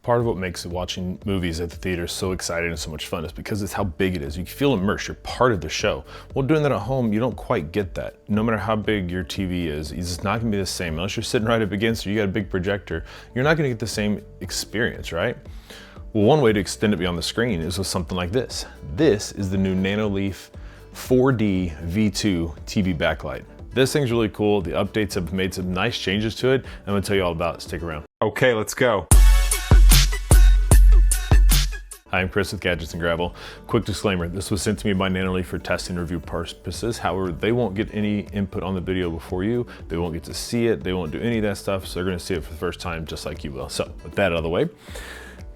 Part of what makes watching movies at the theater so exciting and so much fun is because it's how big it is. You feel immersed, you're part of the show. Well, doing that at home, you don't quite get that. No matter how big your TV is, it's not gonna be the same. Unless you're sitting right up against it, you got a big projector, you're not gonna get the same experience, right? Well, one way to extend it beyond the screen is with something like this. This is the new Nanoleaf 4D V2 TV backlight. This thing's really cool. The updates have made some nice changes to it. I'm gonna tell you all about it. Stick around. Okay, let's go. Hi, I'm Chris with Gadgets and Gravel. Quick disclaimer, this was sent to me by Nanoleaf for testing and review purposes. However, they won't get any input on the video before you. They won't get to see it. They won't do any of that stuff. So they're gonna see it for the first time just like you will. So with that out of the way,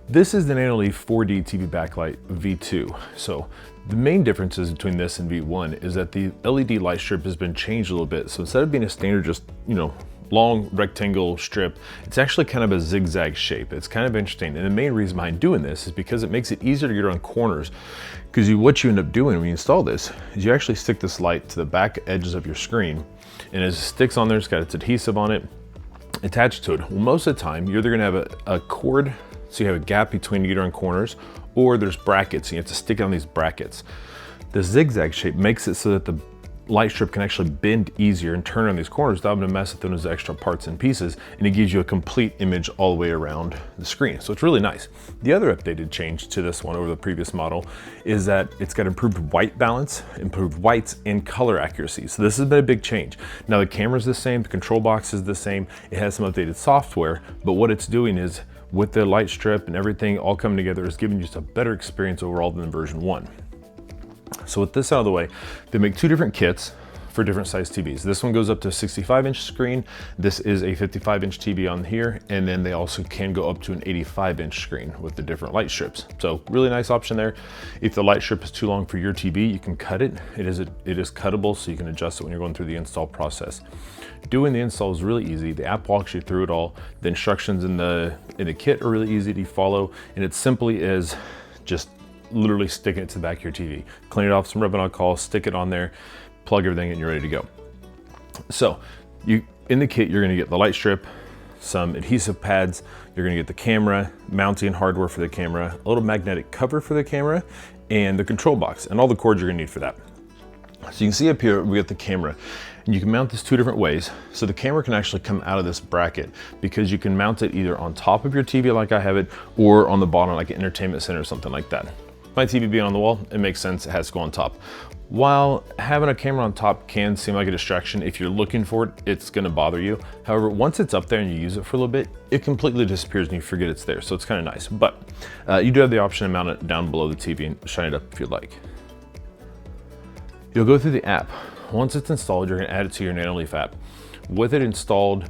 this is the Nanoleaf 4D TV Backlight V2. So the main differences between this and V1 is that the LED light strip has been changed a little bit. So instead of being a standard just, long rectangle strip, it's actually kind of a zigzag shape. It's kind of interesting. And the main reason behind doing this is because it makes it easier to get around corners. Because what you end up doing when you install this is you actually stick this light to the back edges of your screen. And as it sticks on there, it's got its adhesive on it attached to it. Well, most of the time, you're either gonna have a cord, so you have a gap between you get around corners, or there's brackets, and you have to stick it on these brackets. The zigzag shape makes it so that the light strip can actually bend easier and turn on these corners without having to mess with those extra parts and pieces, and it gives you a complete image all the way around the screen. So it's really nice. The other updated change to this one over the previous model is that it's got improved white balance, improved whites, and color accuracy. So this has been a big change. Now the camera's the same, the control box is the same, it has some updated software, but what it's doing is with the light strip and everything all coming together is giving you just a better experience overall than version 1. So with this out of the way, they make two different kits for different size TVs. This one goes up to a 65-inch screen. This is a 55-inch TV on here. And then they also can go up to an 85-inch screen with the different light strips. So really nice option there. If the light strip is too long for your TV, you can cut it. It is cuttable, so you can adjust it when you're going through the install process. Doing the install is really easy. The app walks you through it all. The instructions in the kit are really easy to follow. And it's simply as just literally sticking it to the back of your TV. Clean it off some ribbon alcohol, stick it on there, plug everything in, and you're ready to go. So in the kit, you're gonna get the light strip, some adhesive pads, you're gonna get the camera, mounting hardware for the camera, a little magnetic cover for the camera, and the control box, and all the cords you're gonna need for that. So you can see up here, we got the camera, and you can mount this two different ways. So the camera can actually come out of this bracket because you can mount it either on top of your TV like I have it, or on the bottom like an entertainment center or something like that. My TV being on the wall, it makes sense, it has to go on top. While having a camera on top can seem like a distraction, if you're looking for it, it's gonna bother you. However, once it's up there and you use it for a little bit, it completely disappears and you forget it's there, so it's kind of nice. But you do have the option to mount it down below the TV and shine it up if you'd like. You'll go through the app. Once it's installed, you're gonna add it to your Nanoleaf app. With it installed,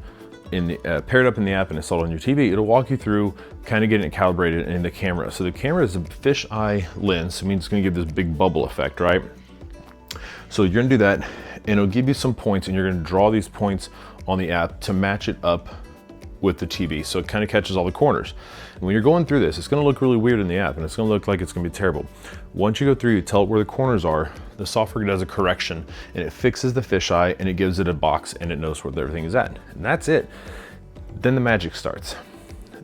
paired up in the app and installed on your TV, it'll walk you through kind of getting it calibrated in the camera. So the camera is a fisheye lens, so it means it's gonna give this big bubble effect, right? So you're gonna do that, and it'll give you some points, and you're gonna draw these points on the app to match it up with the TV. So it kind of catches all the corners. And when you're going through this, it's gonna look really weird in the app, and it's gonna look like it's gonna be terrible. Once you go through, you tell it where the corners are, the software does a correction, and it fixes the fisheye, and it gives it a box, and it knows where everything is at. And that's it. Then the magic starts.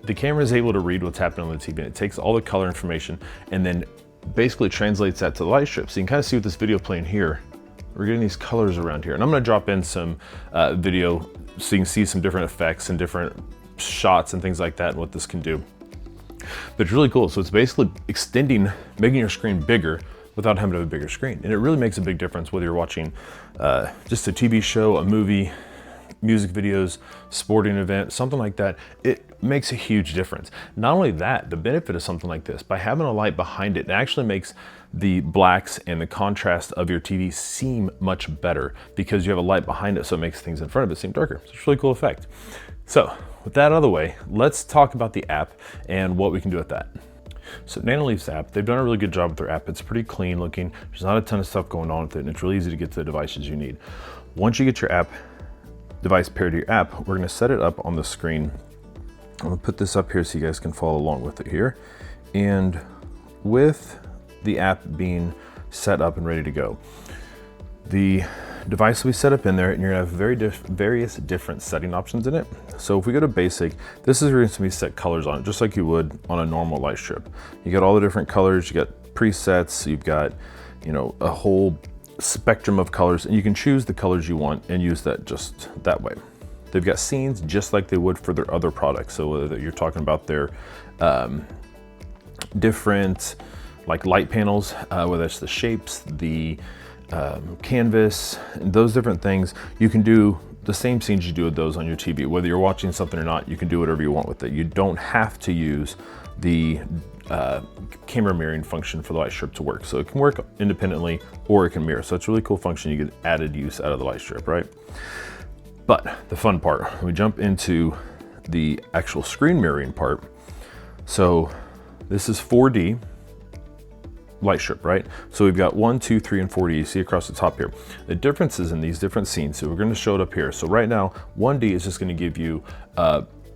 The camera is able to read what's happening on the TV, and it takes all the color information, and then basically translates that to the light strip. So you can kind of see with this video playing here, we're getting these colors around here. And I'm gonna drop in some video so you can see some different effects and different shots and things like that and what this can do. But it's really cool. So it's basically making your screen bigger without having to have a bigger screen. And it really makes a big difference whether you're watching just a TV show, a movie, music videos, sporting event, something like that. It makes a huge difference. Not only that, the benefit of something like this, by having a light behind it, it actually makes the blacks and the contrast of your TV seem much better because you have a light behind it, so it makes things in front of it seem darker. So it's a really cool effect. So with that out of the way, let's talk about the app and what we can do with that. So Nanoleaf's app, they've done a really good job with their app. It's pretty clean looking. There's not a ton of stuff going on with it, and it's really easy to get to the devices you need. Once you get your device paired to your app, we're gonna set it up on the screen. I'm gonna put this up here so you guys can follow along with it here. And with the app being set up and ready to go, the device will be set up in there, and you're gonna have various different setting options in it. So if we go to basic, this is where you're gonna be set colors on it, just like you would on a normal light strip. You got all the different colors, you got presets, you've got, you know, a whole spectrum of colors, and you can choose the colors you want and use that just that way. They've got scenes just like they would for their other products. So whether you're talking about their different like light panels, whether it's the shapes, the canvas, and those different things, you can do the same scenes you do with those on your TV. Whether you're watching something or not, you can do whatever you want with it. You don't have to use the camera mirroring function for the light strip to work. So it can work independently or it can mirror. So it's a really cool function. You get added use out of the light strip, right? But the fun part, we jump into the actual screen mirroring part. So this is 4D light strip, right? So we've got 1, 2, 3, and 4D. You see across the top here. The differences in these different scenes. So we're going to show it up here. So right now, 1D is just going to give you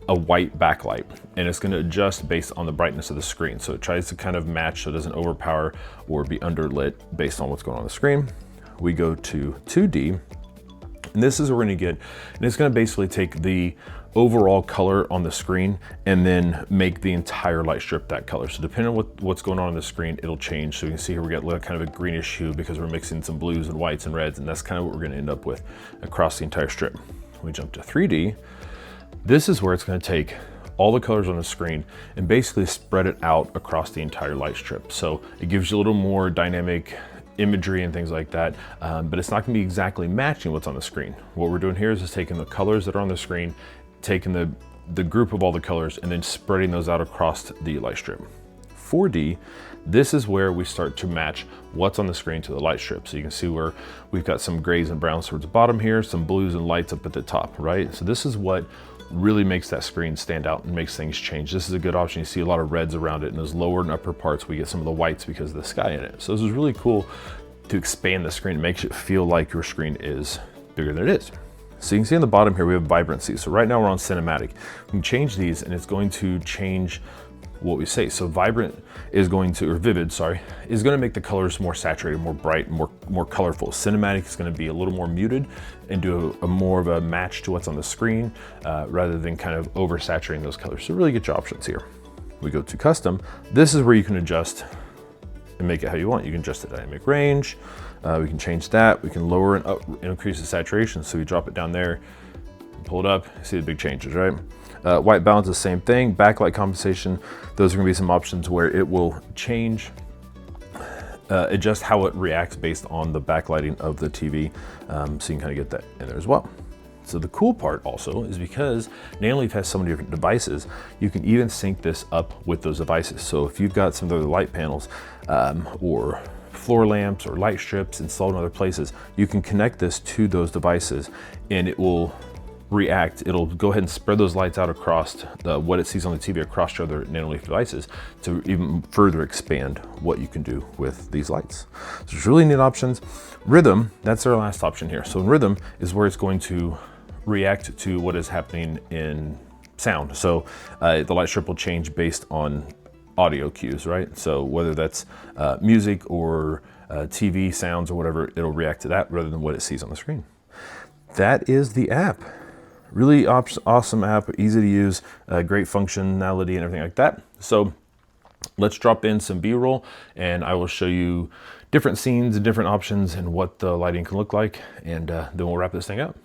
a white backlight, and it's going to adjust based on the brightness of the screen. So it tries to kind of match so it doesn't overpower or be underlit based on what's going on the screen. We go to 2D, and this is where we're going to get, and it's going to basically take the overall color on the screen and then make the entire light strip that color. So depending on what's going on the screen, it'll change. So you can see here we got kind of a greenish hue because we're mixing some blues and whites and reds, and that's kind of what we're going to end up with across the entire strip. We jump to 3D. This is where it's going to take all the colors on the screen and basically spread it out across the entire light strip. So it gives you a little more dynamic imagery and things like that, but it's not going to be exactly matching what's on the screen. What we're doing here is just taking the colors that are on the screen, taking the group of all the colors, and then spreading those out across the light strip. 4D, this is where we start to match what's on the screen to the light strip. So you can see where we've got some grays and browns towards the bottom here, some blues and lights up at the top, right? So this is what really makes that screen stand out and makes things change. This is a good option. You see a lot of reds around it, and those lower and upper parts, we get some of the whites because of the sky in it. So this is really cool to expand the screen. It makes it feel like your screen is bigger than it is. So you can see on the bottom here, we have vibrancy. So right now we're on cinematic. We can change these and it's going to change what we say. So vibrant is going to, or vivid, sorry, is going to make the colors more saturated, more bright, more colorful. Cinematic is going to be a little more muted and do a more of a match to what's on the screen rather than kind of oversaturating those colors. So really get your options here. We go to custom. This is where you can adjust and make it how you want. You can adjust the dynamic range. We can change that. We can lower and up, increase the saturation. So we drop it down there, pull it up, see the big changes, right? White balance, the same thing. Backlight compensation, those are gonna be some options where it will change, adjust how it reacts based on the backlighting of the TV. So you can kind of get that in there as well. So the cool part also is because Nanoleaf has so many different devices, you can even sync this up with those devices. So if you've got some of the light panels or floor lamps or light strips installed in other places, you can connect this to those devices and it will react. It'll go ahead and spread those lights out across what it sees on the TV across your other Nanoleaf devices to even further expand what you can do with these lights. So there's really neat options. Rhythm, that's our last option here. So in rhythm is where it's going to react to what is happening in sound. So the light strip will change based on audio cues, right? So whether that's music or TV sounds or whatever, it'll react to that rather than what it sees on the screen. That is the app. Really awesome app, easy to use, great functionality and everything like that. So let's drop in some B-roll and I will show you different scenes and different options and what the lighting can look like. And then we'll wrap this thing up.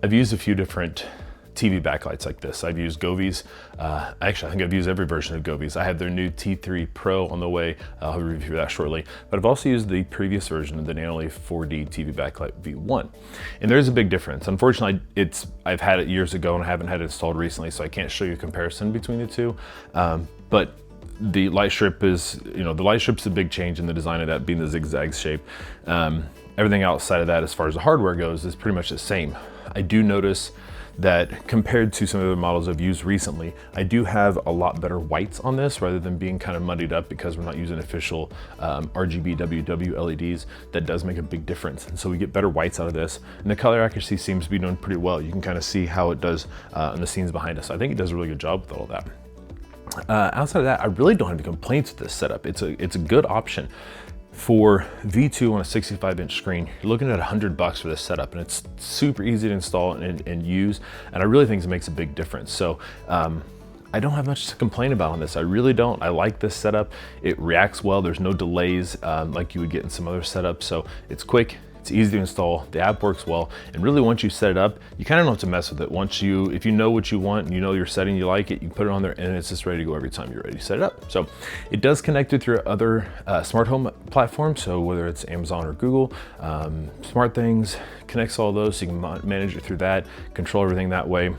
I've used a few different TV backlights like this. I've used Govi's. Actually, I think I've used every version of Govi's. I have their new T3 Pro on the way. I'll review that shortly. But I've also used the previous version of the Nanoleaf 4D TV Backlight V1. And there's a big difference. Unfortunately, I've had it years ago and I haven't had it installed recently, so I can't show you a comparison between the two. But the Lightstrip is, the Lightstrip's a big change in the design of that, being the zigzag shape. Everything outside of that, as far as the hardware goes, is pretty much the same. I do notice that compared to some of the models I've used recently, I do have a lot better whites on this rather than being kind of muddied up because we're not using official RGB WW LEDs. That does make a big difference. And so we get better whites out of this. And the color accuracy seems to be doing pretty well. You can kind of see how it does in the scenes behind us. I think it does a really good job with all of that. Outside of that, I really don't have any complaints with this setup. It's a good option. For V2 on a 65-inch screen, you're looking at $100 for this setup, and it's super easy to install and use, and I really think it makes a big difference. So I don't have much to complain about on this. I really don't. I like this setup. It reacts well. There's no delays like you would get in some other setups, so it's quick. It's easy to install, the app works well, and really once you set it up, you kind of don't have to mess with it. If you know what you want and you know your setting, you like it, you put it on there and it's just ready to go every time you're ready to set it up. So it does connect it through other smart home platforms, so whether it's Amazon or Google, SmartThings, connects all those, so you can manage it through that, control everything that way.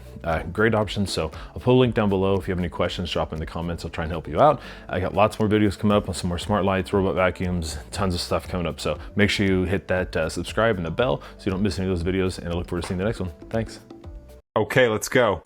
Great option. So I'll put a link down below. If you have any questions, drop in the comments. I'll try and help you out. I got lots more videos coming up on some more smart lights, robot vacuums, tons of stuff coming up. So make sure you hit that subscribe and the bell so you don't miss any of those videos, and I look forward to seeing the next one. Thanks. Okay, let's go.